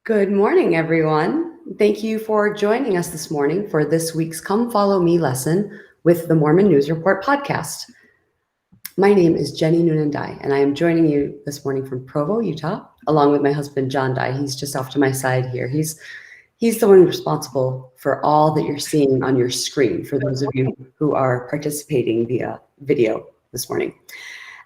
Good morning, everyone. Thank you for joining us this morning for this week's Come Follow Me lesson with the Mormon News Report podcast. My name is Jenny Noonan Dye, and I am joining you this morning from Provo, Utah, along with my husband, John Dye. He's just off to my side here. He's the one responsible for all that you're seeing on your screen for those of you who are participating via video this morning.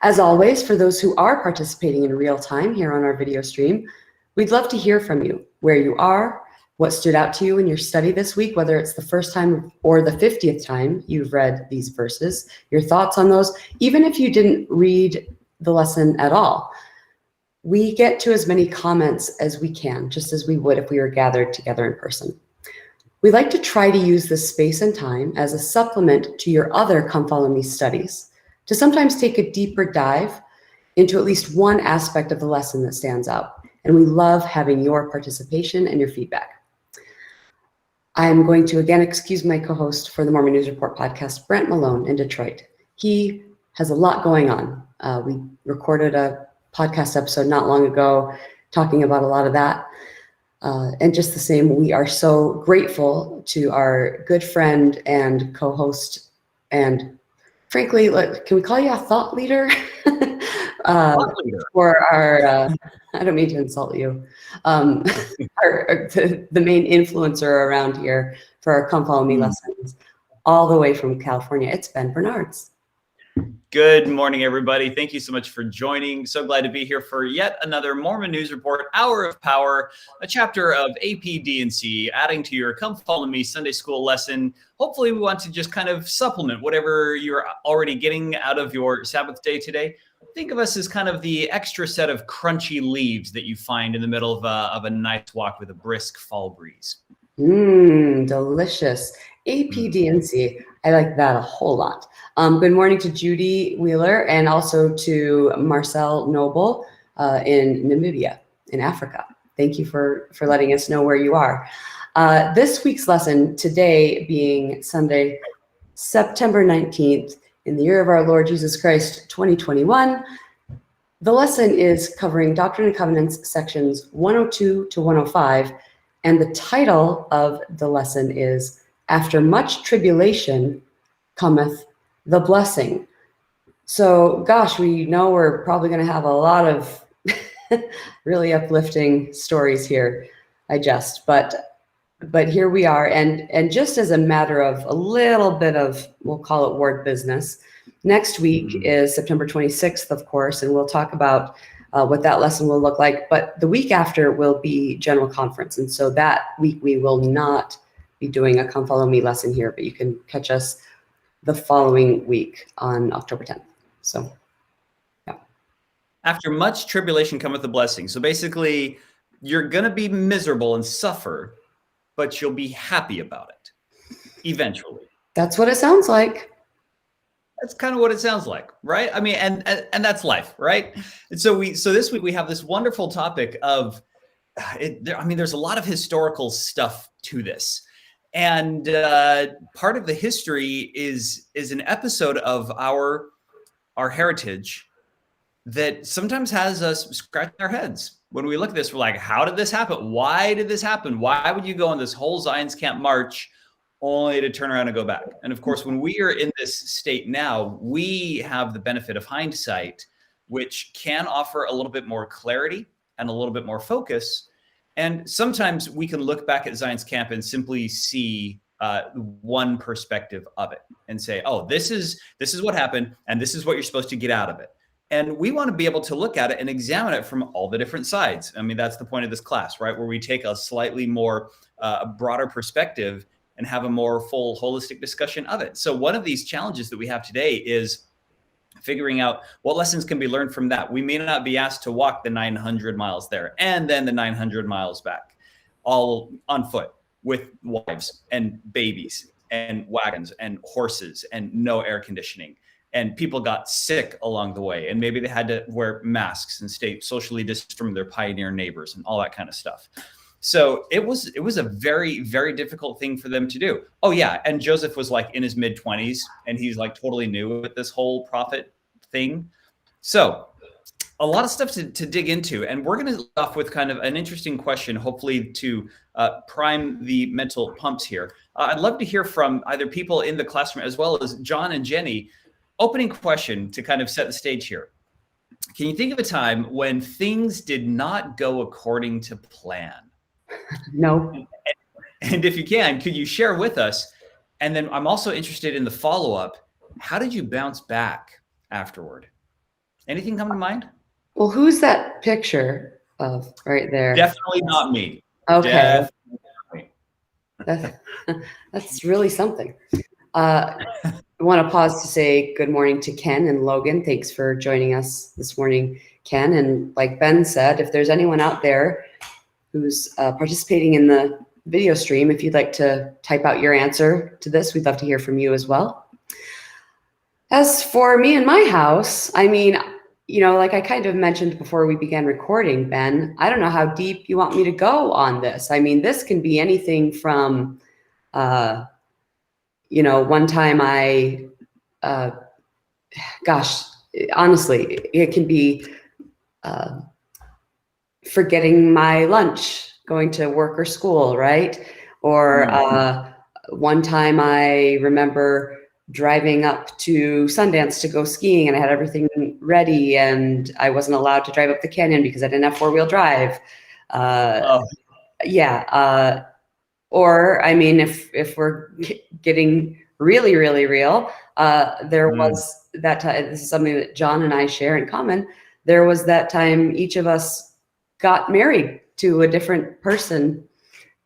As always, for those who are participating in real time here on our video stream, we'd love to hear from you, where you are, what stood out to you in your study this week, whether it's the first time or the 50th time you've read these verses, your thoughts on those, even if you didn't read the lesson at all. We get to as many comments as we can, just as we would if we were gathered together in person. We like to try to use this space and time as a supplement to your other Come Follow Me studies, to sometimes take a deeper dive into at least one aspect of the lesson that stands out. And we love having your participation and your feedback. I'm going to again excuse my co-host for the Mormon News Report podcast, Brent Malone in Detroit. He has a lot going on. We recorded a podcast episode not long ago talking about a lot of that. And just the same, we are so grateful to our good friend and co-host, and frankly, can we call you a thought leader? For our, I don't mean to insult you, the main influencer around here for our Come Follow Me lessons, all the way from California. It's Ben Bernards. Good morning, everybody. Thank you so much for joining. So glad to be here for yet another Mormon News Report, Hour of Power, a chapter of AP/D&C, adding to your Come Follow Me Sunday School lesson. Hopefully, we want to just kind of supplement whatever you're already getting out of your Sabbath day today. Think of us as kind of the extra set of crunchy leaves that you find in the middle of a nice walk with a brisk fall breeze. Delicious. AP/D&C. I like that a whole lot. Good morning to Judy Wheeler and also to Marcel Noble in Namibia, in Africa. Thank you for letting us know where you are. This week's lesson, today being Sunday, September 19th, in the year of our Lord Jesus Christ, 2021, the lesson is covering Doctrine and Covenants sections 102 to 105, and the title of the lesson is After Much Tribulation Cometh the Blessing. So, gosh, we know we're probably going to have a lot of really uplifting stories here. But here we are, and just as a matter of a little bit of, we'll call it word business, next week is September 26th, of course, and we'll talk about what that lesson will look like. But the week after will be General Conference, and so that week we will not be doing a Come Follow Me lesson here, but you can catch us the following week on October 10th. So, yeah. After much tribulation cometh the blessing. So basically, you're going to be miserable and suffer, but you'll be happy about it eventually. That's what it sounds like. That's kind of what it sounds like, right? I mean, and that's life, right? And so this week we have this wonderful topic of there's a lot of historical stuff to this. And part of the history is an episode of our heritage that sometimes has us scratching our heads. When we look at this, we're like, how did this happen? Why did this happen? Why would you go on this whole Zion's Camp march only to turn around and go back? And of course, when we are in this state now, we have the benefit of hindsight, which can offer a little bit more clarity and a little bit more focus. And sometimes we can look back at Zion's Camp and simply see one perspective of it and say, oh, this is what happened, and this is what you're supposed to get out of it. And we want to be able to look at it and examine it from all the different sides. I mean, that's the point of this class, right? Where we take a slightly more broader perspective and have a more full holistic discussion of it. So one of these challenges that we have today is figuring out what lessons can be learned from that. We may not be asked to walk the 900 miles there and then the 900 miles back, all on foot with wives and babies and wagons and horses and no air conditioning. And people got sick along the way, and maybe they had to wear masks and stay socially distant from their pioneer neighbors and all that kind of stuff. So it was a very, very difficult thing for them to do. Oh yeah, and Joseph was like in his mid-20s, and he's like totally new with this whole prophet thing. So a lot of stuff to dig into, and we're going to start off with kind of an interesting question, hopefully to prime the mental pumps here. I'd love to hear from either people in the classroom as well as John and Jenny. Opening question to kind of set the stage here. Can you think of a time when things did not go according to plan? No. And if you can, could you share with us? And then I'm also interested in the follow-up. How did you bounce back afterward? Anything come to mind? Well, who's that picture of right there? Definitely not me. Okay. Definitely. That's really something. I want to pause to say good morning to Ken and Logan. Thanks for joining us this morning, Ken. And like Ben said, if there's anyone out there who's participating in the video stream, if you'd like to type out your answer to this, we'd love to hear from you as well. As for me and my house, I mean, you know, like I kind of mentioned before we began recording, Ben, I don't know how deep you want me to go on this. I mean, this can be anything from, you know, one time gosh, honestly, it can be forgetting my lunch, going to work or school, right? Or one time I remember driving up to Sundance to go skiing and I had everything ready and I wasn't allowed to drive up the canyon because I didn't have four-wheel drive. Yeah. Or, I mean, if we're getting really, really real, there was that time, this is something that John and I share in common. There was that time each of us got married to a different person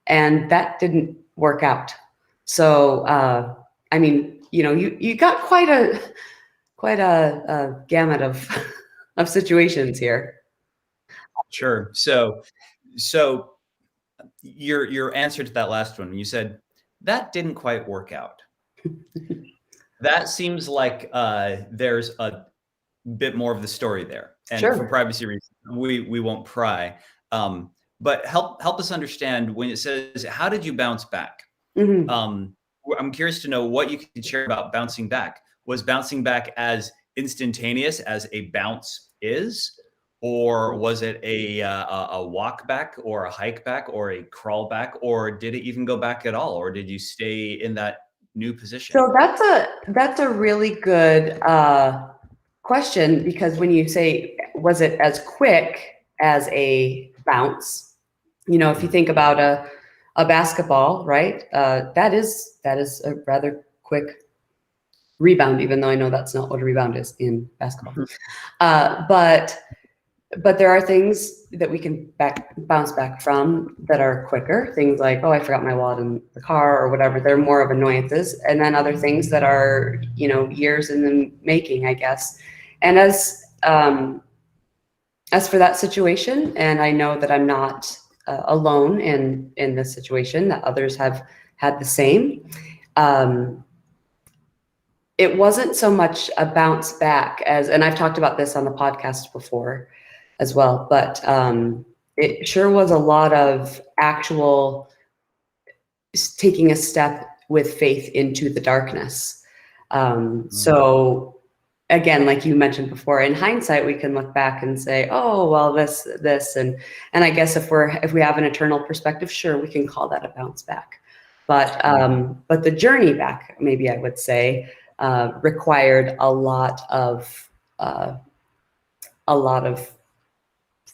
and that didn't work out. So, I mean, you know, you got quite a gamut of situations here. Sure. So your answer to that last one, you said that didn't quite work out. That seems like there's a bit more of the story there, and Sure. For privacy reasons, we won't pry. But help us understand when it says, "How did you bounce back?" Mm-hmm. I'm curious to know what you could share about bouncing back. Was bouncing back as instantaneous as a bounce is, or was it a walk back, or a hike back, or a crawl back, or did it even go back at all, or did you stay in that new position? So that's a really good question, because when you say, was it as quick as a bounce? You know, if you think about a basketball, right? That is a rather quick rebound, even though I know that's not what a rebound is in basketball. But there are things that we can bounce back from that are quicker. Things like, oh, I forgot my wallet in the car or whatever. They're more of annoyances. And then other things that are, you know, years in the making, I guess. And as for that situation, and I know that I'm not alone in this situation, that others have had the same. It wasn't so much a bounce back as, and I've talked about this on the podcast before as well, but it sure was a lot of actual taking a step with faith into the darkness. So again, like you mentioned before, in hindsight, we can look back and say, oh, well, this, and I guess if we have an eternal perspective, sure, we can call that a bounce back. But the journey back, maybe I would say, required a lot of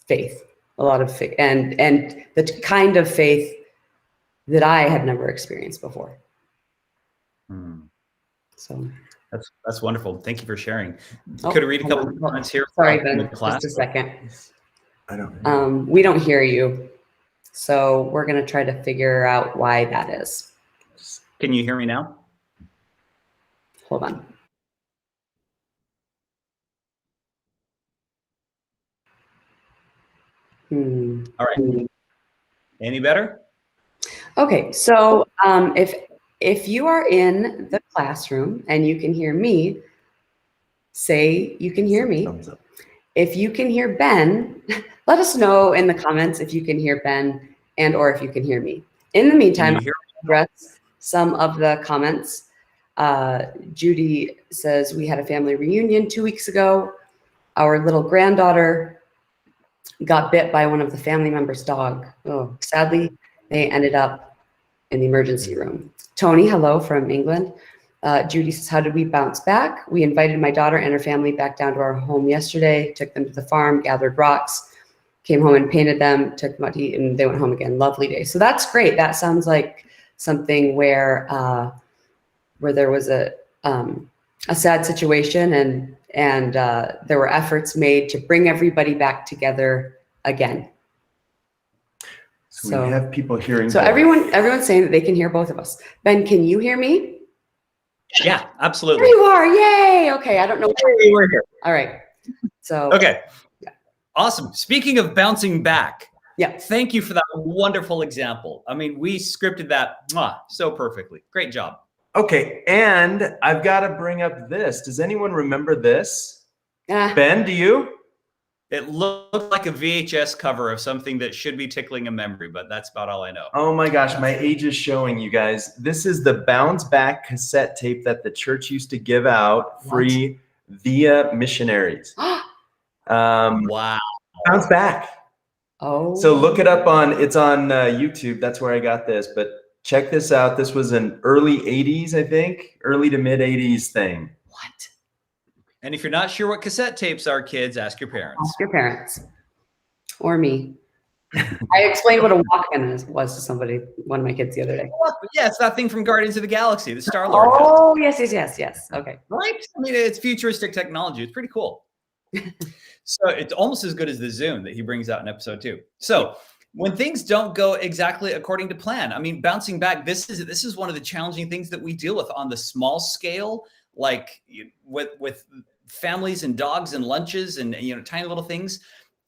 faith, and the kind of faith that I had never experienced before. So that's wonderful. Thank you for sharing. Could I read a couple of comments here? Sorry, Ben, just a second. I don't. We don't hear you, so we're gonna try to figure out why that is. Can you hear me now? Hold on. All right. Any better? Okay, so if you are in the classroom and you can hear me, say you can hear me. Thumbs up. If you can hear Ben, let us know in the comments if you can hear Ben and or if you can hear me. In the meantime, I'll address some of the comments. Judy says, we had a family reunion 2 weeks ago. Our little granddaughter got bit by one of the family members' dog. Oh, sadly, they ended up in the emergency room. Tony, hello from England. Judy says, how did we bounce back? We invited my daughter and her family back down to our home yesterday, took them to the farm, gathered rocks, came home and painted them, took them out to eat, and they went home again. Lovely day. So that's great. That sounds like something where there was a sad situation and there were efforts made to bring everybody back together again. So we have people hearing. So both. everyone's saying that they can hear both of us. Ben, can you hear me? Yeah, absolutely. There you are. Yay. Okay. I don't know. Hey, we're here. All right. So. Okay. Yeah. Awesome. Speaking of bouncing back. Yeah. Thank you for that wonderful example. I mean, we scripted that so perfectly. Great job. Okay. And I've got to bring up this. Does anyone remember this? Ben, do you? It looked like a VHS cover of something that should be tickling a memory, but that's about all I know. Oh my gosh, my age is showing, you guys. This is the Bounce Back cassette tape that the church used to give out free via missionaries. Wow. Bounce Back. Oh. So look it up it's on YouTube. That's where I got this, but check this out. This was an early 80s, I think, early to mid 80s thing. What? And if you're not sure what cassette tapes are, kids, ask your parents. Ask your parents. Or me. I explained what a Walkman was to somebody, one of my kids the other day. Yeah, it's that thing from Guardians of the Galaxy, the Star-Lord. Oh, yes. Okay. Right? I mean, it's futuristic technology. It's pretty cool. So it's almost as good as the Zune that he brings out in episode 2. So when things don't go exactly according to plan, I mean, bouncing back, this is one of the challenging things that we deal with on the small scale, like with families and dogs and lunches and tiny little things.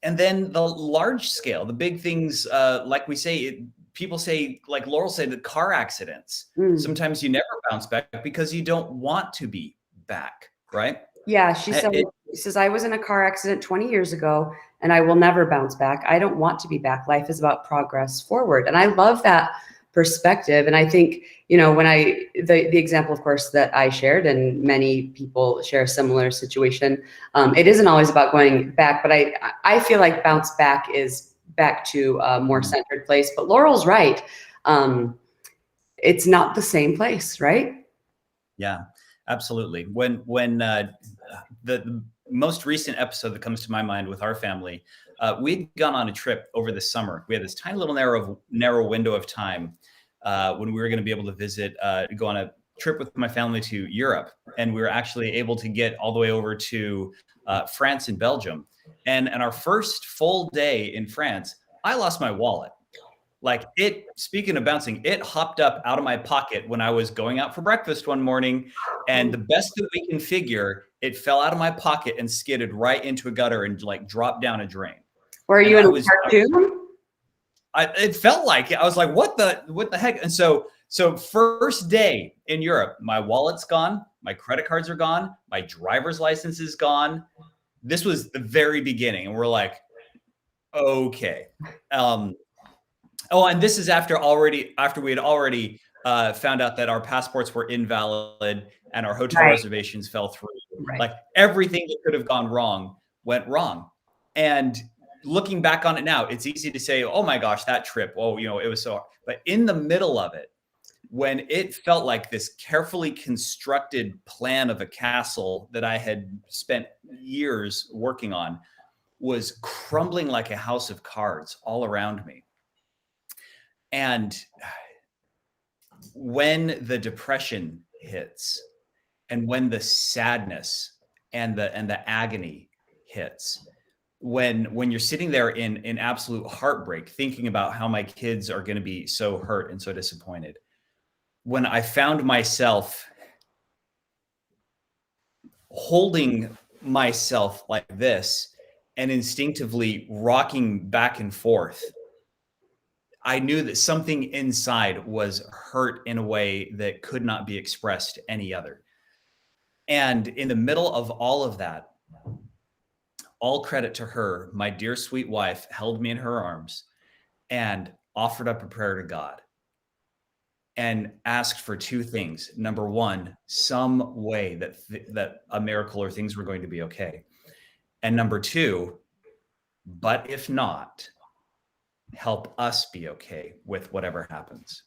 And then the large scale, the big things, like we say, people say, like Laurel said, the car accidents. Sometimes you never bounce back because you don't want to be back, right? Yeah, she says, I was in a car accident 20 years ago and I will never bounce back. I don't want to be back. Life is about progress forward. And I love that perspective. And I think, when the example, of course, that I shared, and many people share a similar situation, it isn't always about going back, but I feel like bounce back is back to a more centered place. But Laurel's right. It's not the same place, right? Yeah, absolutely. When the most recent episode that comes to my mind with our family, we'd gone on a trip over the summer. We had this tiny little narrow window of time when we were going to be able to visit, go on a trip with my family to Europe. And we were actually able to get all the way over to France and Belgium. And our first full day in France, I lost my wallet. Like speaking of bouncing, it hopped up out of my pocket when I was going out for breakfast one morning. And the best that we can figure, it fell out of my pocket and skidded right into a gutter and dropped down a drain. Were you in a cartoon? It felt like it. I was like, what the heck? And so first day in Europe, my wallet's gone. My credit cards are gone. My driver's license is gone. This was the very beginning. And we're like, okay. And this is after we had already found out that our passports were invalid and our hotel reservations fell through. Right. Like everything that could have gone wrong went wrong. And looking back on it now, it's easy to say, oh my gosh, that trip, it was so hard. But in the middle of it, when it felt like this carefully constructed plan of a castle that I had spent years working on was crumbling like a house of cards all around me. And when the depression hits and when the sadness and the agony hits, when you're sitting there in absolute heartbreak, thinking about how my kids are going to be so hurt and so disappointed, when I found myself holding myself like this and instinctively rocking back and forth, I knew that something inside was hurt in a way that could not be expressed any other. And in the middle of all of that, all credit to her, my dear sweet wife held me in her arms and offered up a prayer to God and asked for two things. Number one, some way that a miracle or things were going to be okay. And number two, But if not, help us be okay with whatever happens.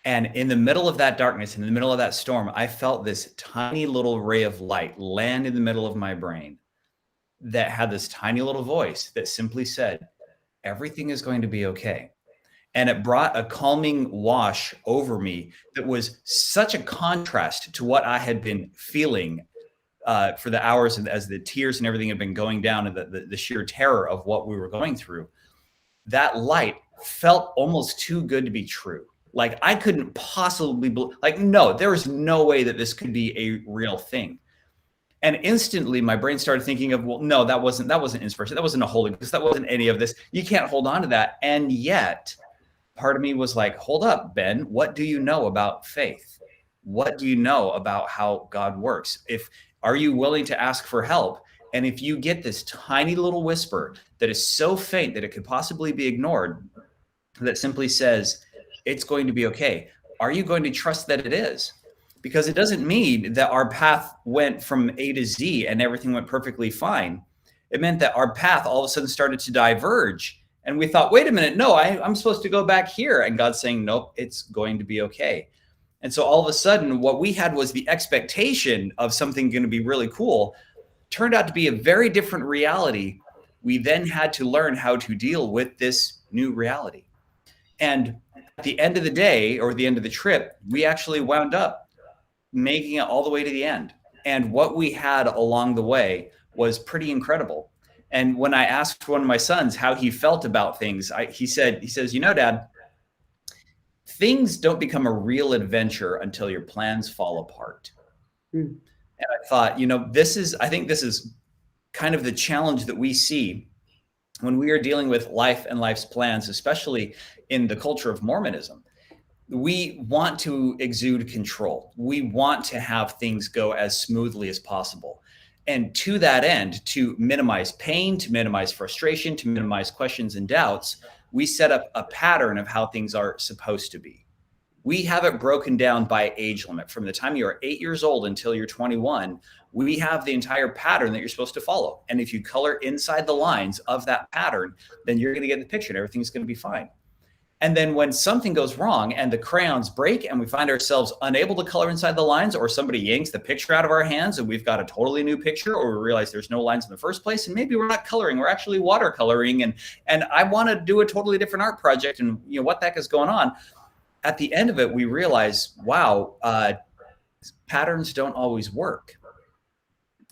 And in the middle of that darkness, in the middle of that storm, I felt this tiny little ray of light land in the middle of my brain that had this tiny little voice that simply said, everything is going to be okay. And it brought a calming wash over me that was such a contrast to what I had been feeling for the hours as the tears and everything had been going down, and the sheer terror of what we were going through. That light felt almost too good to be true. Like I couldn't possibly like, no, there was no way that this could be a real thing. And instantly my brain started thinking of, well, no, that wasn't inspiration. That wasn't a Holy Ghost. That wasn't any of this. You can't hold on to that. And yet part of me was like, hold up, Ben, what do you know about faith? What do you know about how God works? Are you willing to ask for help? And if you get this tiny little whisper that is so faint that it could possibly be ignored, that simply says, it's going to be okay, are you going to trust that it is? Because it doesn't mean that our path went from A to Z and everything went perfectly fine. It meant that our path all of a sudden started to diverge. And we thought, wait a minute, no, I'm supposed to go back here. And God's saying, nope, it's going to be okay. And so all of a sudden, what we had was the expectation of something going to be really cool, turned out to be a very different reality. We then had to learn how to deal with this new reality. And at the end of the day, or the end of the trip, we actually wound up making it all the way to the end. And what we had along the way was pretty incredible. And when I asked one of my sons how he felt about things, he says, you know, Dad, things don't become a real adventure until your plans fall apart. And I thought, I think this is kind of the challenge that we see when we are dealing with life and life's plans, especially in the culture of Mormonism. We want to exude control. We want to have things go as smoothly as possible. And to that end, to minimize pain, to minimize frustration, to minimize questions and doubts, we set up a pattern of how things are supposed to be. We have it broken down by age limit. From the time you are 8 years old until you're 21, we have the entire pattern that you're supposed to follow. And if you color inside the lines of that pattern, then you're going to get the picture and everything's going to be fine. And then when something goes wrong and the crayons break and we find ourselves unable to color inside the lines, or somebody yanks the picture out of our hands and we've got a totally new picture, or we realize there's no lines in the first place and maybe we're not coloring, we're actually watercoloring, and I want to do a totally different art project, and what the heck is going on? At the end of it, we realize, wow, patterns don't always work.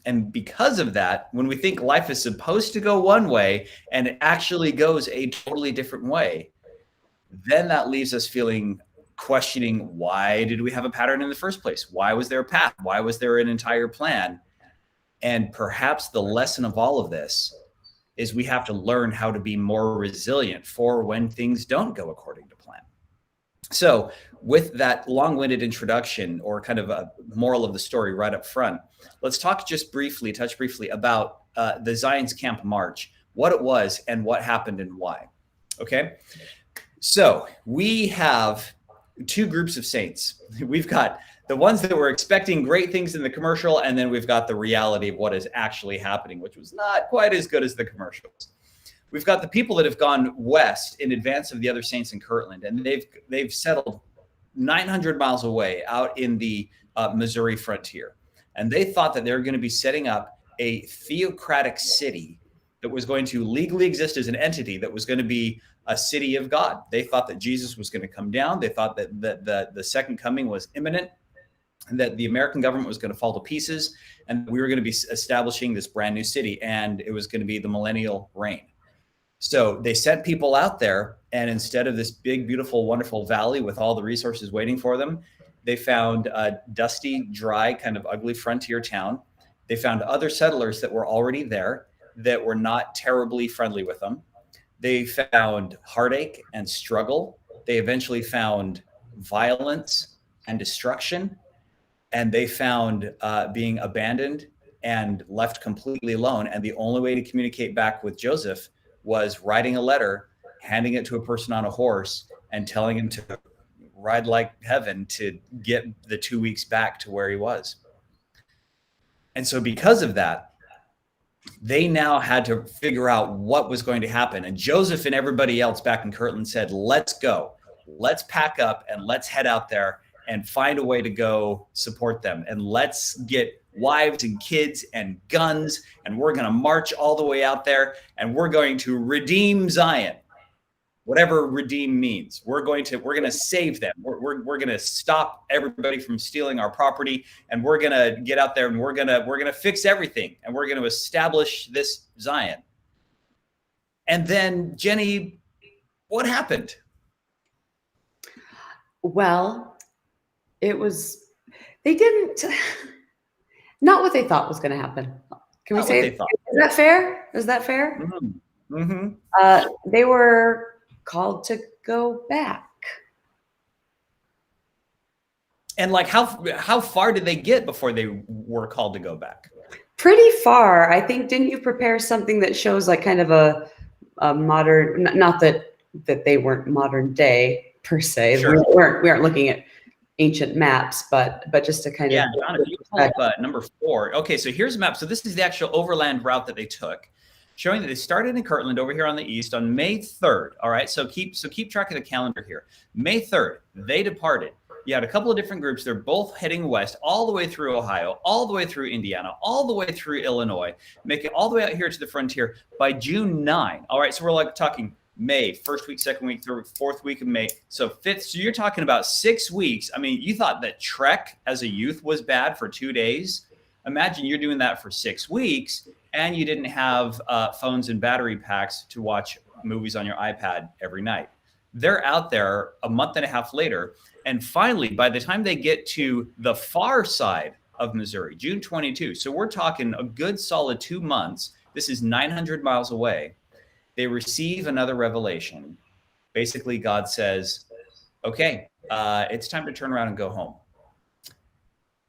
And because of that, when we think life is supposed to go one way and it actually goes a totally different way, then that leaves us questioning, why did we have a pattern in the first place? Why was there a path? Why was there an entire plan? And perhaps the lesson of all of this is we have to learn how to be more resilient for when things don't go according to plan. So with that long-winded introduction, or kind of a moral of the story right up front, let's touch briefly about the Zion's Camp March, what it was and what happened and why. Okay. So we have two groups of saints. We've got the ones that were expecting great things in the commercial, and then we've got the reality of what is actually happening, which was not quite as good as the commercials. We've got the people that have gone west in advance of the other saints in Kirtland, and they've settled 900 miles away out in the Missouri frontier. And they thought that they were going to be setting up a theocratic city that was going to legally exist as an entity that was going to be a city of God. They thought that Jesus was going to come down. They thought that the second coming was imminent, and that the American government was going to fall to pieces, and we were going to be establishing this brand new city, and it was going to be the millennial reign. So they sent people out there, and instead of this big, beautiful, wonderful valley with all the resources waiting for them, they found a dusty, dry, kind of ugly frontier town. They found other settlers that were already there that were not terribly friendly with them. They found heartache and struggle. They eventually found violence and destruction. And they found being abandoned and left completely alone. And the only way to communicate back with Joseph was writing a letter, handing it to a person on a horse, and telling him to ride like heaven to get the 2 weeks back to where he was. And so because of that, they now had to figure out what was going to happen. And Joseph and everybody else back in Kirtland said, let's go. Let's pack up and let's head out there and find a way to go support them. And let's get wives and kids and guns. And we're going to march all the way out there and we're going to redeem Zion. Whatever redeem means, we're going to save them. We're going to stop everybody from stealing our property, and we're going to get out there and we're going to fix everything, and we're going to establish this Zion. And then, Jenny, what happened? Well, they didn't, not what they thought was going to happen. Can we Not say, what they thought. is that fair? Is that fair? Mm-hmm. Mm-hmm. They were called to go back. And like, how far did they get before they were called to go back? Pretty far. I think, didn't you prepare something that shows like kind of a modern, not that they weren't modern day per se. Sure. We aren't looking at ancient maps, but just to kind Yeah, of. John, if you pull up number 4. Okay, so here's a map. So this is the actual overland route that they took, showing that they started in Kirtland over here on the east on May 3rd. All right, so keep track of the calendar here. May 3rd, they departed. You had a couple of different groups. They're both heading west, all the way through Ohio, all the way through Indiana, all the way through Illinois, make it all the way out here to the frontier by June 9. All right, so we're like talking May, first week, second week, third, fourth week of May. So fifth, so you're talking about 6 weeks. I mean, you thought that trek as a youth was bad for 2 days. Imagine you're doing that for 6 weeks and you didn't have phones and battery packs to watch movies on your iPad every night. They're out there a month and a half later. And finally, by the time they get to the far side of Missouri, June 22, so we're talking a good solid 2 months. This is 900 miles away. They receive another revelation. Basically, God says, okay, it's time to turn around and go home.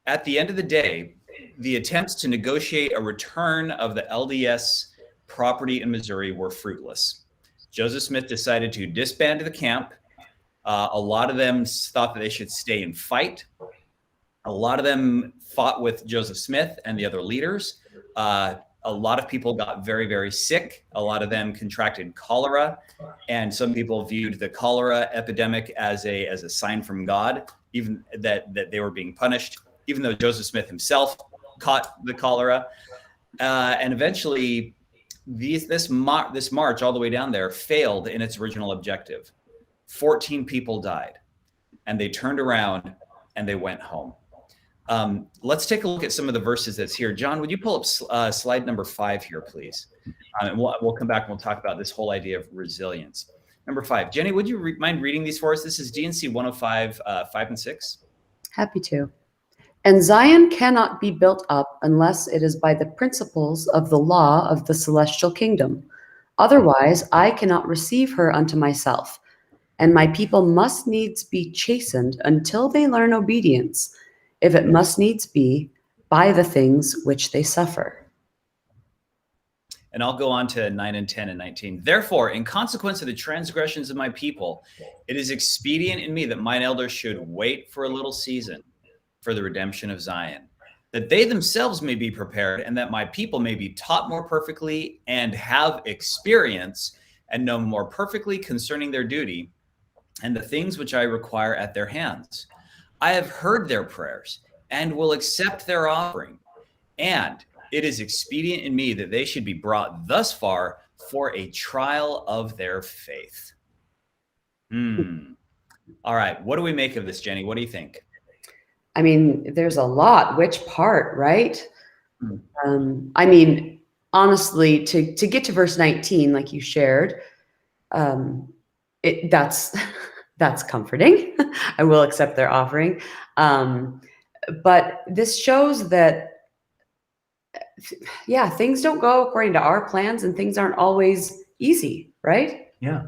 At the end of the day, the attempts to negotiate a return of the LDS property in Missouri were fruitless. Joseph Smith decided to disband the camp. A lot of them thought that they should stay and fight. A lot of them fought with Joseph Smith and the other leaders. A lot of people got very, very sick. A lot of them contracted cholera. And some people viewed the cholera epidemic as a sign from God, even that they were being punished, even though Joseph Smith himself caught the cholera. And eventually, this march all the way down there failed in its original objective. 14 people died, and they turned around and they went home. Let's take a look at some of the verses that's here. John, would you pull up slide number 5 here, please? And we'll come back and we'll talk about this whole idea of resilience. Number 5. Jenny, would you mind reading these for us? This is D&C 105, 5 and 6. Happy to. And Zion cannot be built up unless it is by the principles of the law of the celestial kingdom. Otherwise, I cannot receive her unto myself. And my people must needs be chastened until they learn obedience, if it must needs be, by the things which they suffer. And I'll go on to 9 and 10 and 19. Therefore, in consequence of the transgressions of my people, it is expedient in me that mine elders should wait for a little season for the redemption of Zion, that they themselves may be prepared, and that my people may be taught more perfectly and have experience and know more perfectly concerning their duty and the things which I require at their hands. I have heard their prayers and will accept their offering. And it is expedient in me that they should be brought thus far for a trial of their faith. All right. What do we make of this, Jenny? What do you think? I mean, there's a lot. Which part, right? I mean, honestly, to get to verse 19, like you shared, that's comforting. I will accept their offering. But this shows that, yeah, things don't go according to our plans and things aren't always easy, right? Yeah.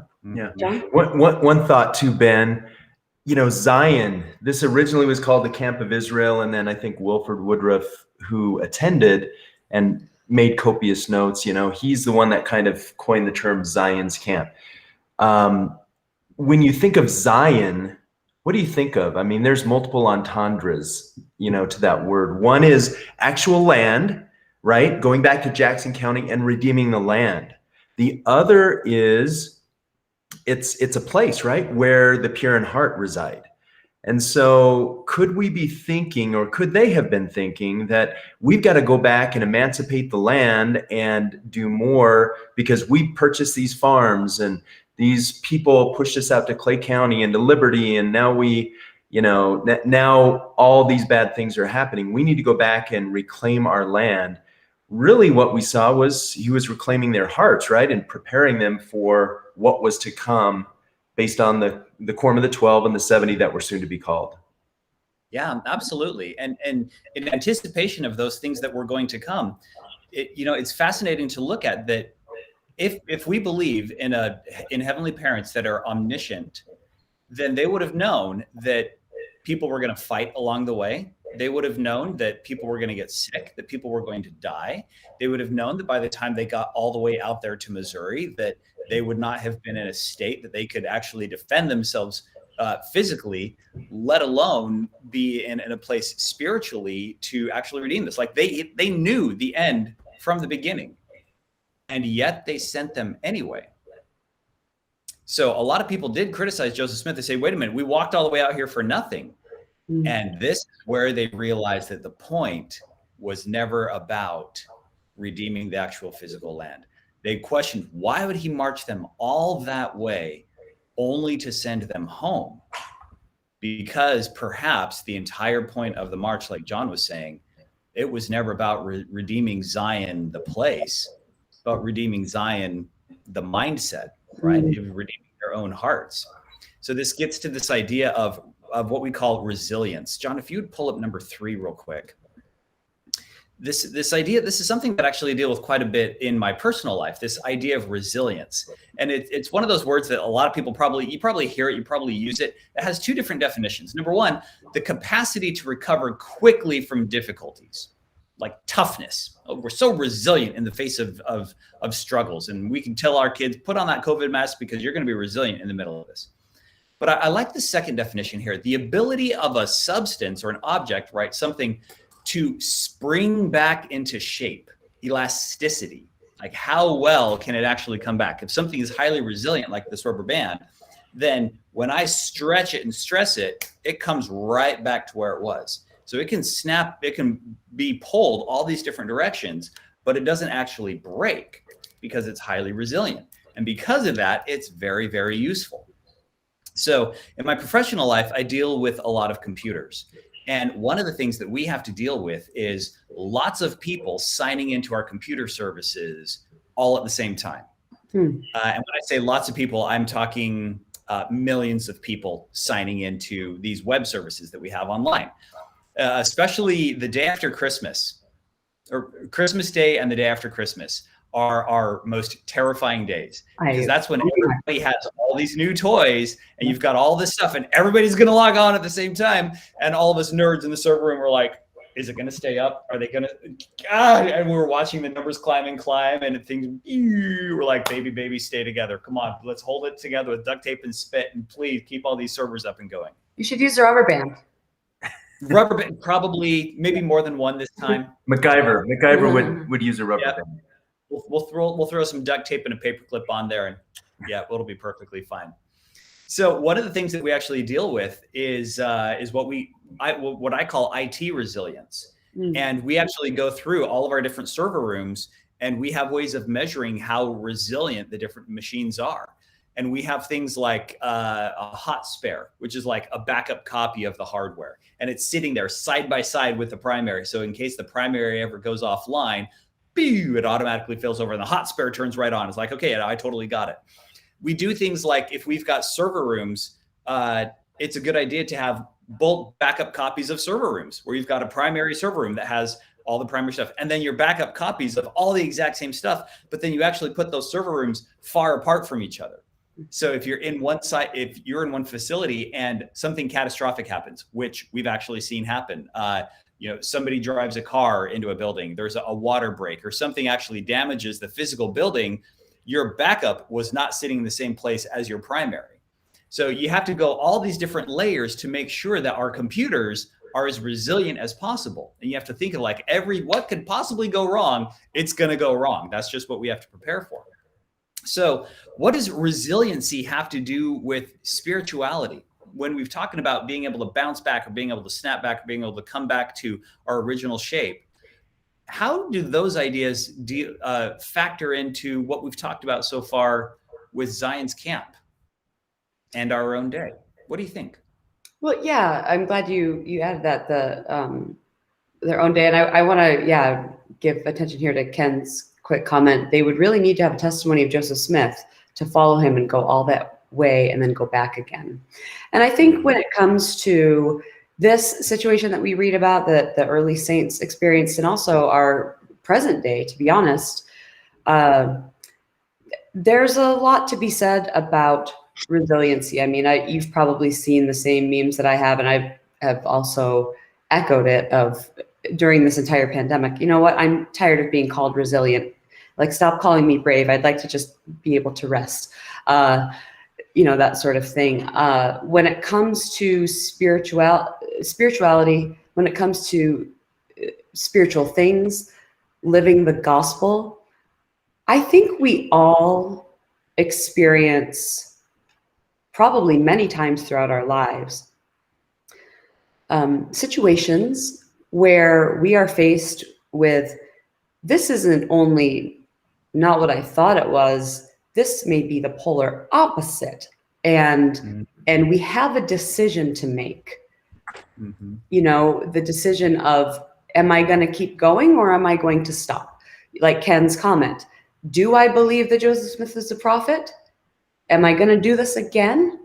John? One thought too, Ben, Zion, this originally was called the Camp of Israel. And then I think Wilford Woodruff, who attended and made copious notes, he's the one that kind of coined the term Zion's camp. When you think of Zion, what do you think of? I mean, there's multiple entendres, to that word. One is actual land, right? Going back to Jackson County and redeeming the land. The other is it's a place, right, where the pure in heart reside. And so could we be thinking, or could they have been thinking, that we've got to go back and emancipate the land and do more because we purchased these farms and these people pushed us out to Clay County and to Liberty, and now we, now all these bad things are happening. We need to go back and reclaim our land. Really what we saw was he was reclaiming their hearts, right, and preparing them for what was to come, based on the quorum of the 12 and the 70 that were soon to be called. Yeah, absolutely. And in anticipation of those things that were going to come, it's fascinating to look at that. If we believe in heavenly parents that are omniscient, then they would have known that people were going to fight along the way. They would have known that people were going to get sick, that people were going to die. They would have known that by the time they got all the way out there to Missouri, that they would not have been in a state that they could actually defend themselves physically, let alone be in a place spiritually to actually redeem this. Like they knew the end from the beginning, and yet they sent them anyway. So a lot of people did criticize Joseph Smith. They say, wait a minute, we walked all the way out here for nothing. And this is where they realized that the point was never about redeeming the actual physical land. They questioned, why would he march them all that way only to send them home? Because perhaps the entire point of the march, like John was saying, it was never about redeeming Zion, the place, but redeeming Zion, the mindset, right? Redeeming their own hearts. So this gets to this idea of what we call resilience. John, if you'd pull up number 3 real quick. This idea, this is something that actually I deal with quite a bit in my personal life, this idea of resilience. And it's one of those words that a lot of people you probably hear it, you probably use it. It has 2 different definitions. Number 1, the capacity to recover quickly from difficulties, like toughness. Oh, we're so resilient in the face of struggles. And we can tell our kids, put on that COVID mask because you're going to be resilient in the middle of this. But I like the second definition here, the ability of a substance or an object, right, something to spring back into shape, elasticity. Like how well can it actually come back? If something is highly resilient, like this rubber band, then when I stretch it and stress it, it comes right back to where it was. So it can snap, it can be pulled all these different directions, but it doesn't actually break because it's highly resilient. And because of that, it's very, very useful. So in my professional life, I deal with a lot of computers. And one of the things that we have to deal with is lots of people signing into our computer services all at the same time. And when I say lots of people, I'm talking millions of people signing into these web services that we have online, especially the day after Christmas, or Christmas Day and the day after Christmas are our most terrifying days, because that's when everybody has all these new toys and you've got all this stuff and everybody's going to log on at the same time. And all of us nerds in the server room were like, is it going to stay up? Are they going to, and we were watching the numbers climb and things, we're like, baby, stay together. Come on, let's hold it together with duct tape and spit, and please keep all these servers up and going. You should use a rubber band. Rubber band, probably, maybe more than one this time. MacGyver would use a rubber band. We'll throw some duct tape and a paper clip on there, and yeah, it'll be perfectly fine. So one of the things that we actually deal with is what I call IT resilience. And we actually go through all of our different server rooms, and we have ways of measuring how resilient the different machines are. And we have things like a hot spare, which is like a backup copy of the hardware, and it's sitting there side by side with the primary. So in case the primary ever goes offline, it automatically fills over and the hot spare turns right on. It's like, okay, I totally got it. We do things like, if we've got server rooms, it's a good idea to have both backup copies of server rooms, where you've got a primary server room that has all the primary stuff, and then your backup copies of all the exact same stuff, but then you actually put those server rooms far apart from each other. So if you're in one site, if you're in one facility and something catastrophic happens, which we've actually seen happen, somebody drives a car into a building, there's a water break, or something actually damages the physical building, your backup was not sitting in the same place as your primary. So you have to go all these different layers to make sure that our computers are as resilient as possible. And you have to think of like what could possibly go wrong, it's going to go wrong. That's just what we have to prepare for. So what does resiliency have to do with spirituality? When we've talked about being able to bounce back or being able to snap back or being able to come back to our original shape, how do those ideas factor into what we've talked about so far with Zion's camp and our own day? What do you think? Well, yeah, I'm glad you added that, their own day. And I want to, give attention here to Ken's quick comment. They would really need to have a testimony of Joseph Smith to follow him and go all that way and then go back again. And I think when it comes to this situation that we read about, that the early saints experienced, and also our present day, to be honest, there's a lot to be said about resiliency. I mean, you've probably seen the same memes that I have, and I have also echoed it during this entire pandemic. You know what? I'm tired of being called resilient. Like, stop calling me brave. I'd like to just be able to rest. That sort of thing. When it comes to spirituality, when it comes to spiritual things, living the gospel, I think we all experience, probably many times throughout our lives, situations where we are faced with, this isn't only not what I thought it was, this may be the polar opposite. And we have a decision to make. The decision of, am I going to keep going or am I going to stop? Like Ken's comment, do I believe that Joseph Smith is a prophet? Am I going to do this again?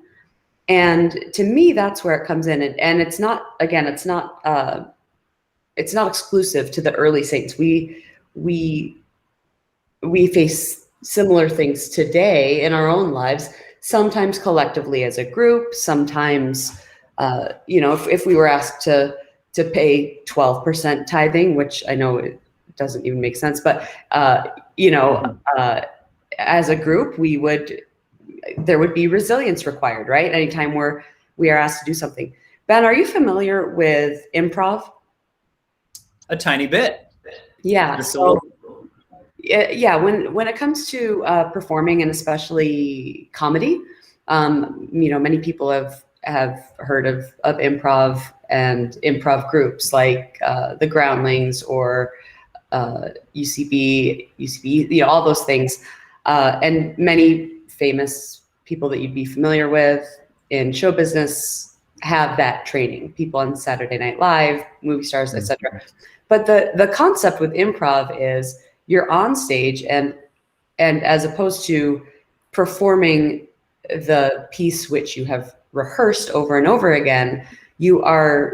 And to me, that's where it comes in. And it's not, again, it's not exclusive to the early saints. We face similar things today in our own lives, sometimes collectively as a group, sometimes, if we were asked to pay 12% tithing, which I know it doesn't even make sense, but, as a group, there would be resilience required, right? Anytime we are asked to do something. Ben, are you familiar with improv? A tiny bit. Yeah. So, when it comes to performing, and especially comedy, many people have heard of improv and improv groups like the Groundlings or UCB, all those things, and many famous people that you'd be familiar with in show business have that training. People on Saturday Night Live, movie stars, etc. But the concept with improv is you're on stage, and as opposed to performing the piece which you have rehearsed over and over again, you are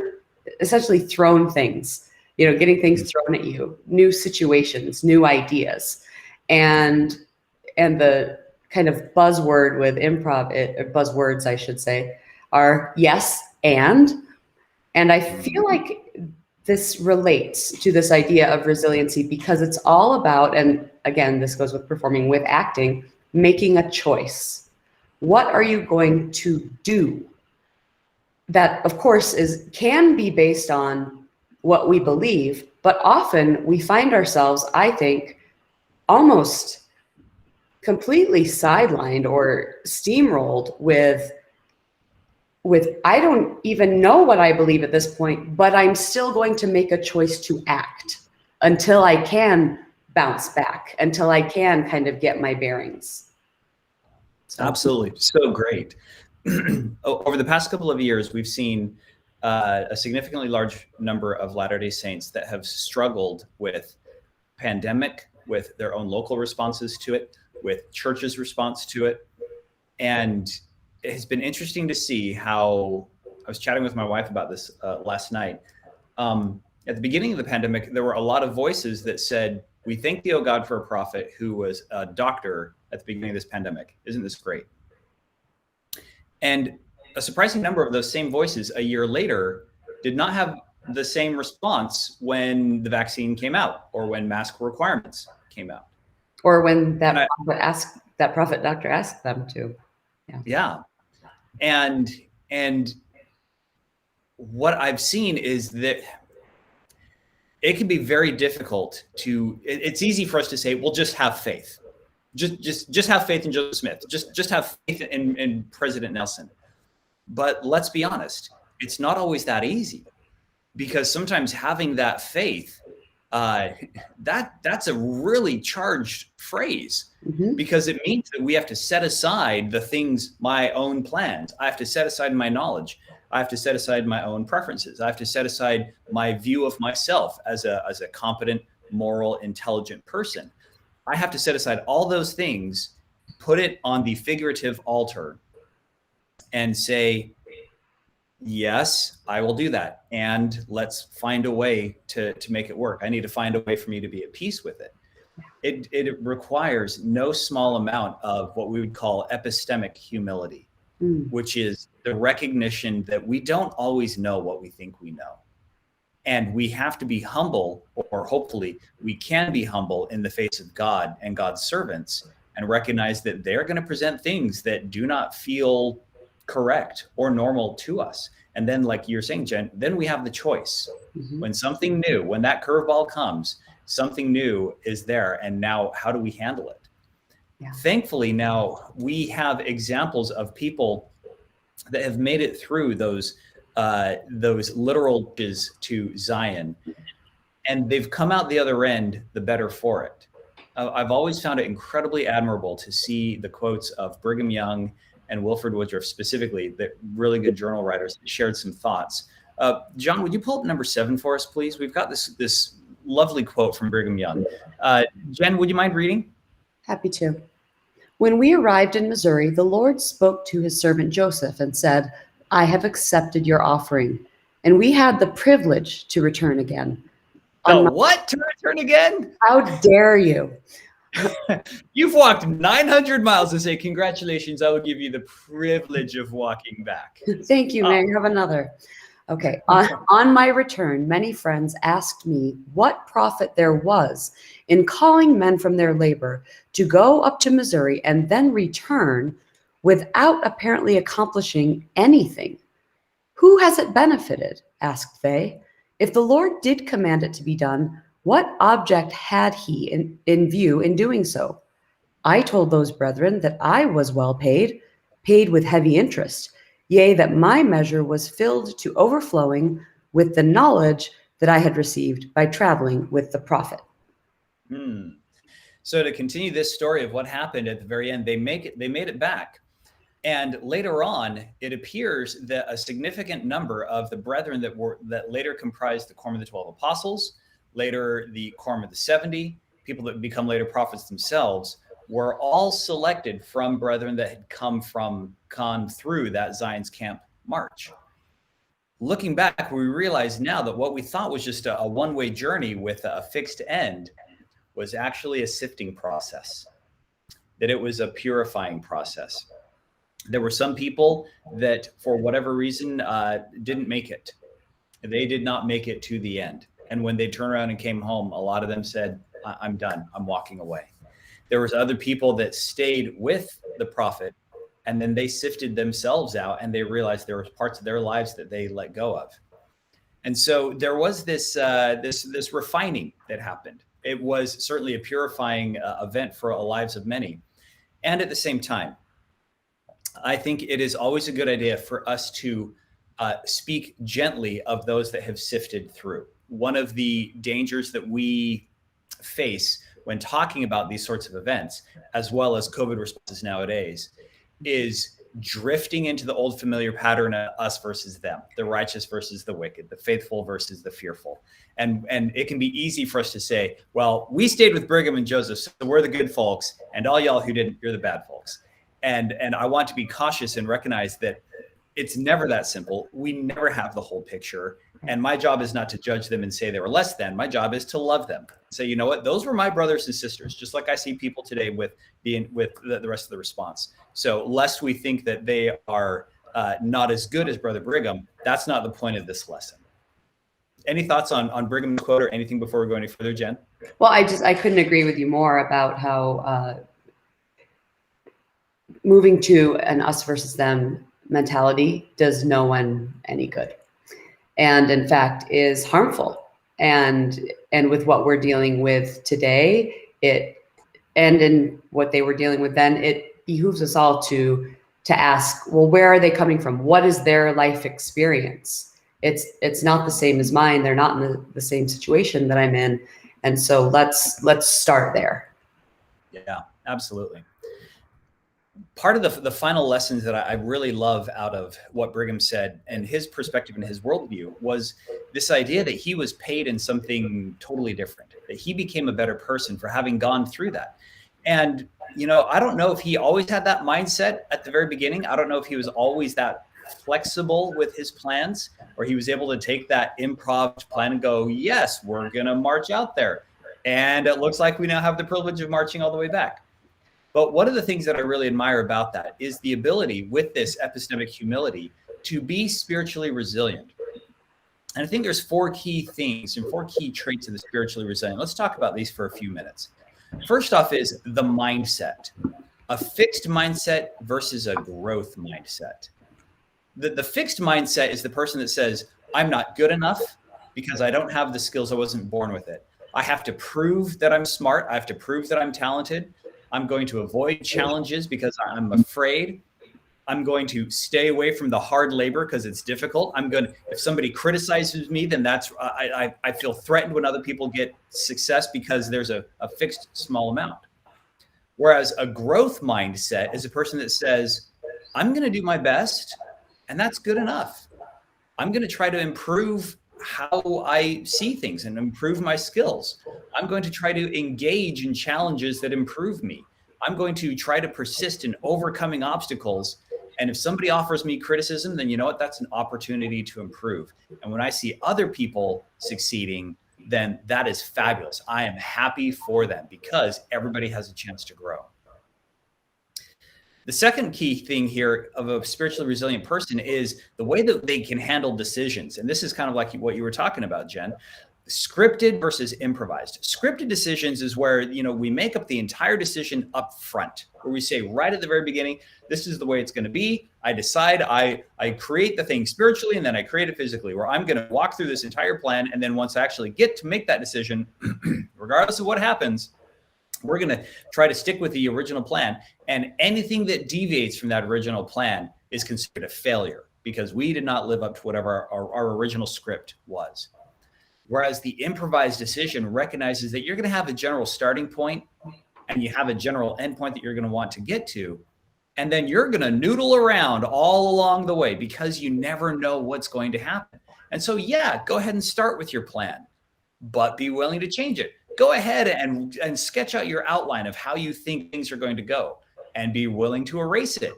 essentially thrown things, getting things thrown at you, new situations, new ideas. And the kind of buzzword with improv, buzzwords, I should say, are yes and I feel like this relates to this idea of resiliency because it's all about, and again, this goes with performing, with acting, making a choice. What are you going to do? That, of course, can be based on what we believe, but often we find ourselves, I think, almost completely sidelined or steamrolled with I don't even know what I believe at this point, but I'm still going to make a choice to act until I can bounce back, until I can kind of get my bearings. So. Absolutely. So great. Over the past couple of years, we've seen a significantly large number of Latter-day Saints that have struggled with pandemic, with their own local responses to it, with church's response to it. And it has been interesting to see how, I was chatting with my wife about this last night. At the beginning of the pandemic, there were a lot of voices that said, we thank thee, O God, for a prophet who was a doctor at the beginning of this pandemic. Isn't this great? And a surprising number of those same voices a year later did not have the same response when the vaccine came out or when mask requirements came out. Or when that prophet doctor asked them to. Yeah. And what I've seen is that it can be very difficult it's easy for us to say, well, just have faith. Just have faith in Joseph Smith. Just have faith in President Nelson. But let's be honest, it's not always that easy, because sometimes having that faith, that's a really charged phrase, because it means that we have to set aside the things, my own plans. I have to set aside my knowledge. I have to set aside my own preferences. I have to set aside my view of myself as a competent, moral, intelligent person. I have to set aside all those things, put it on the figurative altar, and say, yes, I will do that. And let's find a way to make it work. I need to find a way for me to be at peace with it. It requires no small amount of what we would call epistemic humility, which is the recognition that we don't always know what we think we know. And we have to be humble, or hopefully we can be humble in the face of God and God's servants, and recognize that they're going to present things that do not feel correct or normal to us. And then, like you're saying, Jen, then we have the choice. When something new, when that curveball comes, something new is there. And now how do we handle it? Yeah. Thankfully, now we have examples of people that have made it through those literal to Zion, and they've come out the other end the better for it. I've always found it incredibly admirable to see the quotes of Brigham Young and Wilford Woodruff specifically, that really good journal writers that shared some thoughts. John, would you pull up number 7 for us, please? We've got this lovely quote from Brigham Young. Jen, would you mind reading? Happy to. When we arrived in Missouri, the Lord spoke to his servant Joseph and said, I have accepted your offering, and we had the privilege to return again. What? To return again? How dare you? You've walked 900 miles to say, congratulations, I will give you the privilege of walking back. Thank you. May I have another? Okay. On my return, many friends asked me what profit there was in calling men from their labor to go up to Missouri and then return without apparently accomplishing anything. Who has it benefited? Asked they. If the Lord did command it to be done, what object had he in view in doing so? I told those brethren that I was well paid with heavy interest, yea, that my measure was filled to overflowing with the knowledge that I had received by traveling with the prophet. So to continue this story of what happened at the very end, they made it back. And later on, it appears that a significant number of the brethren that later comprised the Quorum of the 12 Apostles, later the Quorum of the 70, people that become later prophets themselves, were all selected from brethren that had gone through that Zion's Camp march. Looking back, we realize now that what we thought was just a one-way journey with a fixed end was actually a sifting process, that it was a purifying process. There were some people that, for whatever reason, didn't make it. They did not make it to the end. And when they turned around and came home, a lot of them said, I'm done. I'm walking away. There was other people that stayed with the prophet, and then they sifted themselves out, and they realized there were parts of their lives that they let go of. And so there was this refining that happened. It was certainly a purifying event for the lives of many. And at the same time, I think it is always a good idea for us to speak gently of those that have sifted through. One of the dangers that we face when talking about these sorts of events, as well as COVID responses nowadays, is drifting into the old familiar pattern of us versus them, the righteous versus the wicked, the faithful versus the fearful. And it can be easy for us to say, well, we stayed with Brigham and Joseph, so we're the good folks, and all y'all who didn't, you're the bad folks. And I want to be cautious and recognize that it's never that simple. We never have the whole picture. And my job is not to judge them and say they were less than. My job is to love them. Say, you know what? Those were my brothers and sisters, just like I see people today with the rest of the response. So lest we think that they are not as good as Brother Brigham, that's not the point of this lesson. Any thoughts on Brigham's quote or anything before we go any further, Jen? Well, I couldn't agree with you more about how moving to an us versus them mentality does no one any good. and in fact is harmful. And with what we're dealing with today, and in what they were dealing with then, it behooves us all to ask, well, where are they coming from? What is their life experience? It's not the same as mine. They're not in the same situation that I'm in. And so let's start there. Yeah, absolutely. Part of the final lessons that I really love out of what Brigham said and his perspective and his worldview was this idea that he was paid in something totally different, that he became a better person for having gone through that. And, I don't know if he always had that mindset at the very beginning. I don't know if he was always that flexible with his plans, or he was able to take that improv plan and go, yes, we're going to march out there. And it looks like we now have the privilege of marching all the way back. But one of the things that I really admire about that is the ability with this epistemic humility to be spiritually resilient. And I think there's 4 key things and 4 key traits of the spiritually resilient. Let's talk about these for a few minutes. First off is the mindset, a fixed mindset versus a growth mindset. The fixed mindset is the person that says, I'm not good enough because I don't have the skills. I wasn't born with it. I have to prove that I'm smart. I have to prove that I'm talented. I'm going to avoid challenges because I'm afraid. I'm going to stay away from the hard labor because it's difficult. If somebody criticizes me, then I feel threatened when other people get success because there's a fixed small amount. Whereas a growth mindset is a person that says, I'm going to do my best and that's good enough. I'm going to try to improve how I see things and improve my skills. I'm going to try to engage in challenges that improve me. I'm going to try to persist in overcoming obstacles. And if somebody offers me criticism, then you know what? That's an opportunity to improve. And when I see other people succeeding, then that is fabulous. I am happy for them because everybody has a chance to grow. The second key thing here of a spiritually resilient person is the way that they can handle decisions. And this is kind of like what you were talking about, Jen. Scripted versus improvised. Scripted decisions is where, we make up the entire decision up front, where we say right at the very beginning, this is the way it's going to be. I decide, I create the thing spiritually, and then I create it physically, where I'm going to walk through this entire plan. And then once I actually get to make that decision, regardless of what happens, we're going to try to stick with the original plan. And anything that deviates from that original plan is considered a failure because we did not live up to whatever our original script was. Whereas the improvised decision recognizes that you're going to have a general starting point and you have a general endpoint that you're going to want to get to. And then you're going to noodle around all along the way because you never know what's going to happen. And so, go ahead and start with your plan, but be willing to change it. Go ahead and sketch out your outline of how you think things are going to go and be willing to erase it.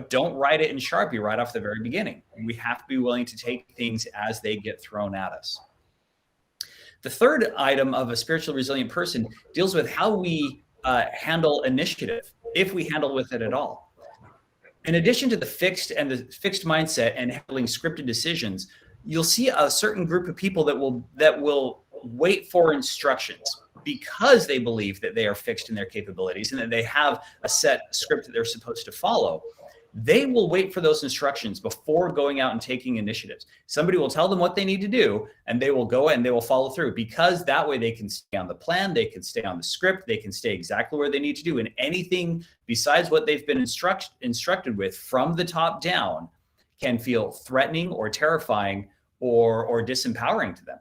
Don't write it in Sharpie right off the very beginning. We have to be willing to take things as they get thrown at us. The third item of a spiritually resilient person deals with how we handle initiative, if we handle with it at all. In addition to the fixed mindset and handling scripted decisions, you'll see a certain group of people that will wait for instructions because they believe that they are fixed in their capabilities and that they have a set script that they're supposed to follow. They will wait for those instructions before going out and taking initiatives. Somebody will tell them what they need to do, and they will go and they will follow through because that way they can stay on the plan, they can stay on the script, they can stay exactly where they need to do. And anything besides what they've been instructed with from the top down can feel threatening or terrifying or disempowering to them.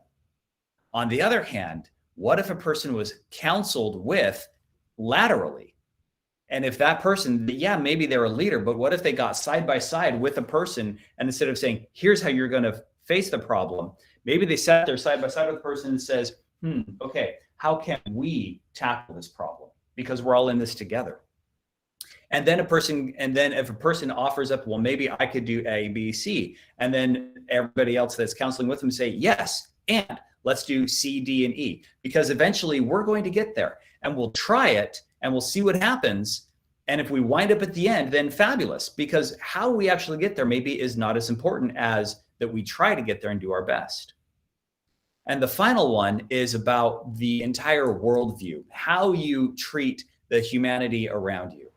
On the other hand, what if a person was counseled with laterally? And if that person, maybe they're a leader, but what if they got side by side with a person and instead of saying, here's how you're going to face the problem, maybe they sat there side by side with a person and says, okay, how can we tackle this problem? Because we're all in this together. And then if a person offers up, well, maybe I could do A, B, C, and then everybody else that's counseling with them say, yes, and let's do C, D, and E, because eventually we're going to get there and we'll try it and we'll see what happens. And if we wind up at the end, then fabulous, because how we actually get there maybe is not as important as that we try to get there and do our best. And the final one is about the entire worldview, how you treat the humanity around you.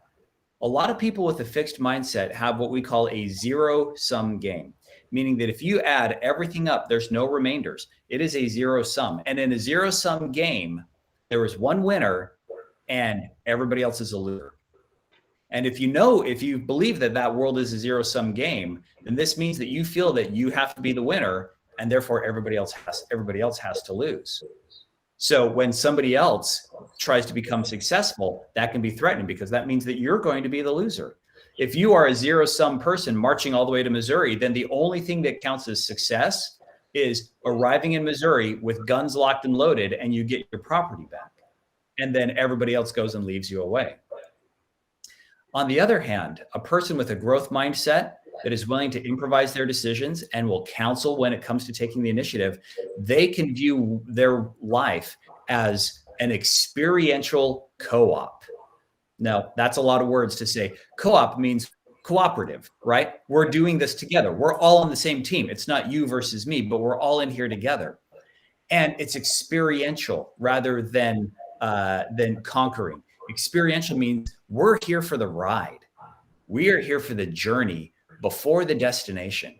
A lot of people with a fixed mindset have what we call a zero-sum game. meaning that if you add everything up, there's no remainders. It is a zero sum. And in a zero sum game, there is one winner and everybody else is a loser. And if you believe that that world is a zero sum game, then this means that you feel that you have to be the winner and therefore everybody else has to lose. So when somebody else tries to become successful, that can be threatening because that means that you're going to be the loser. If you are a zero sum person marching all the way to Missouri, then the only thing that counts as success is arriving in Missouri with guns locked and loaded and you get your property back. And then everybody else goes and leaves you away. On the other hand, a person with a growth mindset that is willing to improvise their decisions and will counsel when it comes to taking the initiative, they can view their life as an experiential co-op. Now, that's a lot of words to say. Co-op means cooperative, right? We're doing this together. We're all on the same team. It's not you versus me, but we're all in here together. And it's experiential rather than conquering. Experiential means we're here for the ride. We are here for the journey before the destination.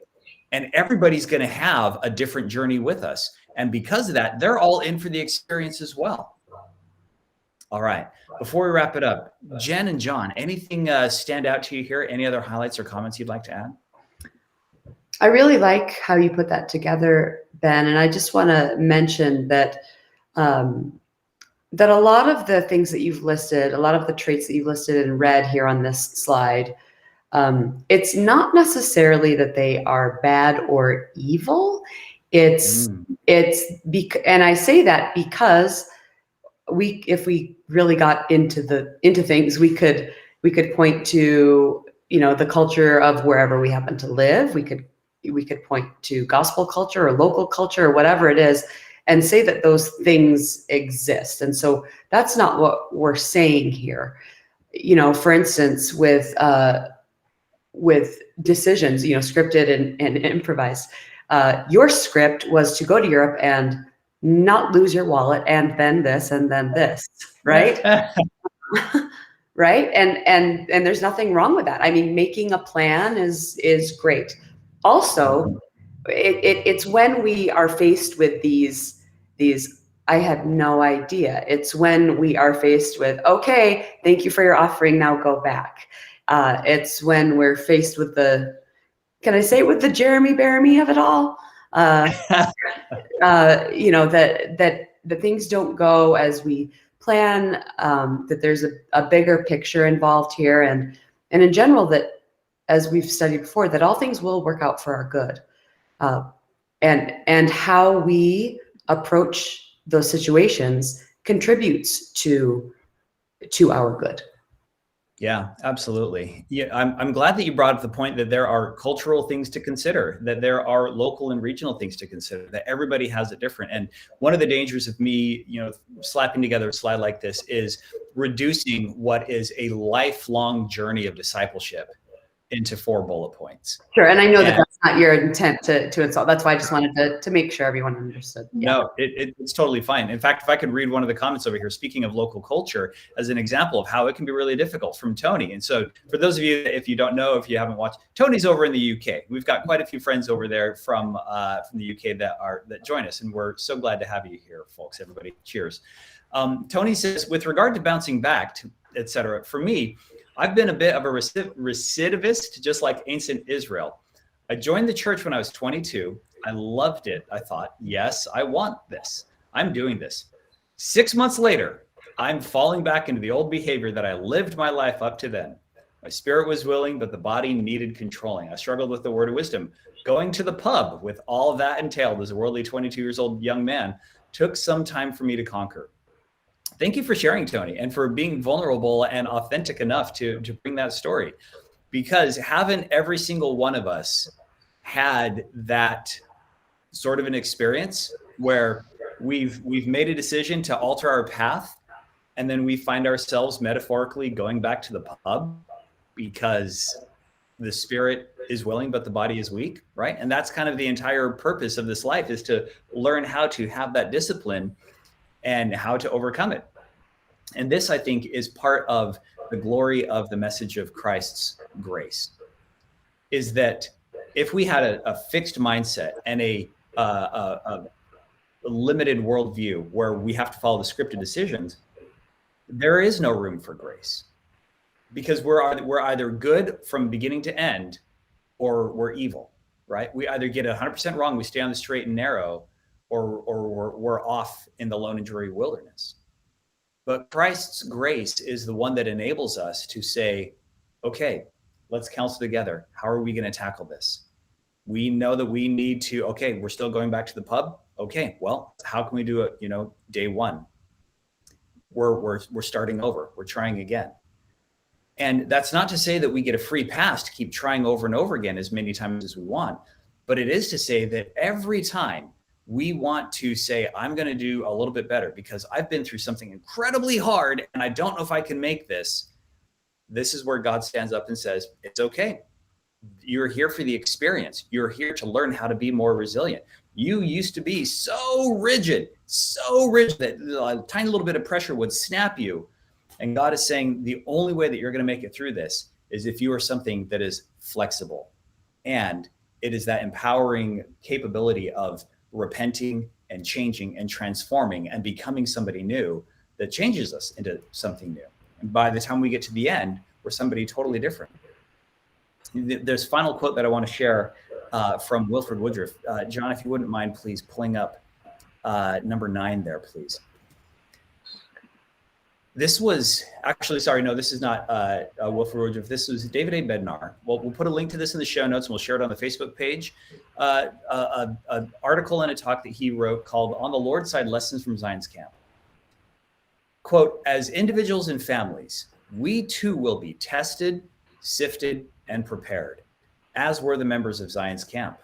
And everybody's going to have a different journey with us. And because of that, they're all in for the experience as well. All right. Before we wrap it up, Jen and John, anything stand out to you here? Any other highlights or comments you'd like to add? I really like how you put that together, Ben. And I just want to mention that that a lot of the things that you've listed, a lot of the traits that you've listed in red here on this slide, it's not necessarily that they are bad or evil. And I say that because if we really got into things, we could point to, the culture of wherever we happen to live. We could point to gospel culture or local culture or whatever it is, and say that those things exist. And so that's not what we're saying here. For instance, with decisions, scripted and improvised, your script was to go to Europe and not lose your wallet and then this, right? Right. And there's nothing wrong with that. I mean, making a plan is great. Also, it's when we are faced with these, I had no idea. It's when we are faced with, okay, thank you for your offering, now go back. It's when we're faced with can I say with the Jeremy Bearimy of it all? That the things don't go as we plan, that there's a bigger picture involved here. And in general, that as we've studied before, that all things will work out for our good. And how we approach those situations contributes to our good. Yeah, absolutely. Yeah, I'm glad that you brought up the point that there are cultural things to consider, that there are local and regional things to consider, that everybody has it different. And one of the dangers of me, slapping together a slide like this is reducing what is a lifelong journey of discipleship into 4 bullet points. Sure. And I know that that's not your intent to insult. That's why I just wanted to make sure everyone understood. Yeah. No, it's totally fine. In fact, if I could read one of the comments over here, speaking of local culture, as an example of how it can be really difficult, from Tony. And so for those of you, if you don't know, if you haven't watched, Tony's over in the UK. We've got quite a few friends over there from the UK that join us. And we're so glad to have you here, folks. Everybody, cheers. Tony says, with regard to bouncing back, et cetera, for me, I've been a bit of a recidivist, just like ancient Israel. I joined the church when I was 22. I loved it. I thought, yes, I want this. I'm doing this. 6 months later, I'm falling back into the old behavior that I lived my life up to then. My spirit was willing, but the body needed controlling. I struggled with the word of wisdom. Going to the pub with all of that entailed as a worldly 22 years old young man took some time for me to conquer. Thank you for sharing, Tony, and for being vulnerable and authentic enough to bring that story, because haven't every single one of us had that sort of an experience where we've made a decision to alter our path, and then we find ourselves metaphorically going back to the pub because the spirit is willing, but the body is weak, right? And that's kind of the entire purpose of this life, is to learn how to have that discipline and how to overcome it. And this, I think, is part of the glory of the message of Christ's grace, is that if we had a fixed mindset and a limited worldview where we have to follow the scripted decisions, there is no room for grace, because we're either good from beginning to end, or we're evil, right? We either get 100% wrong, we stay on the straight and narrow, or we're off in the lone and dreary wilderness. But Christ's grace is the one that enables us to say, okay, let's counsel together. How are we going to tackle this? We know that we need to, okay, we're still going back to the pub. Okay, well, how can we do it, day one? We're starting over. We're trying again. And that's not to say that we get a free pass to keep trying over and over again as many times as we want, but it is to say that every time we want to say, I'm going to do a little bit better because I've been through something incredibly hard and I don't know if I can make this. This is where God stands up and says, it's okay. You're here for the experience. You're here to learn how to be more resilient. You used to be so rigid that a tiny little bit of pressure would snap you. And God is saying the only way that you're going to make it through this is if you are something that is flexible. And it is that empowering capability of repenting and changing and transforming and becoming somebody new that changes us into something new. And by the time we get to the end, we're somebody totally different. There's a final quote that I want to share from Wilford Woodruff. John, if you wouldn't mind, please pulling up number 9 there, please. This was actually, sorry, no, this is not Wilford Woodruff. This was David A. Bednar. We'll put a link to this in the show notes and we'll share it on the Facebook page. An article and a talk that he wrote called On the Lord's Side, Lessons from Zion's Camp. Quote, as individuals and families, we too will be tested, sifted, and prepared, as were the members of Zion's camp.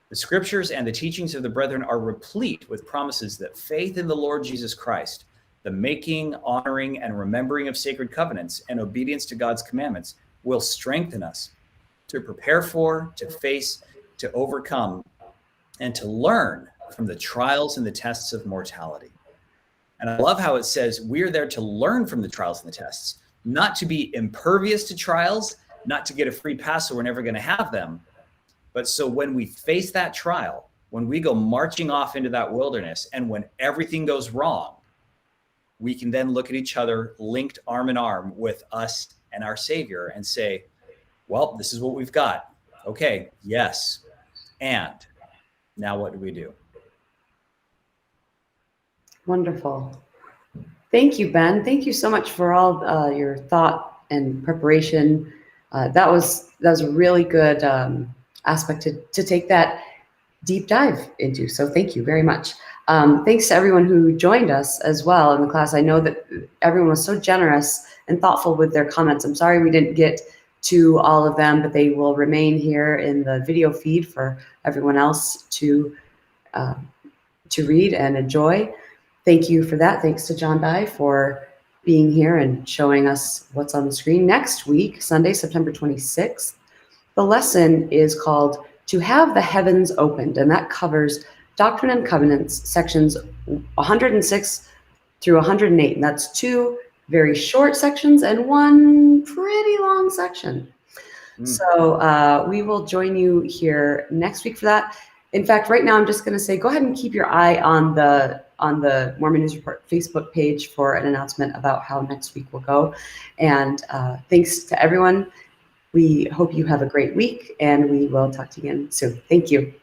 The scriptures and the teachings of the brethren are replete with promises that faith in the Lord Jesus Christ, the making, honoring, and remembering of sacred covenants, and obedience to God's commandments will strengthen us to prepare for, to face, to overcome, and to learn from the trials and the tests of mortality. And I love how it says we're there to learn from the trials and the tests, not to be impervious to trials, not to get a free pass so we're never going to have them, but so when we face that trial, when we go marching off into that wilderness, and when everything goes wrong, we can then look at each other linked arm in arm with us and our Savior and say, well, this is what we've got. Okay, yes. And now what do we do? Wonderful. Thank you, Ben. Thank you so much for all your thought and preparation. That was a really good aspect to take that deep dive into. So thank you very much. Thanks to everyone who joined us as well in the class. I know that everyone was so generous and thoughtful with their comments. I'm sorry we didn't get to all of them, but they will remain here in the video feed for everyone else to read and enjoy. Thank you for that. Thanks to John Dye for being here and showing us what's on the screen. Next week, Sunday, September 26th, the lesson is called To Have the Heavens Opened, and that covers Doctrine and Covenants, sections 106 through 108. And that's 2 very short sections and 1 pretty long section. So we will join you here next week for that. In fact, right now I'm just going to say, go ahead and keep your eye on the Mormon News Report Facebook page for an announcement about how next week will go. And thanks to everyone. We hope you have a great week, and we will talk to you again soon. Thank you.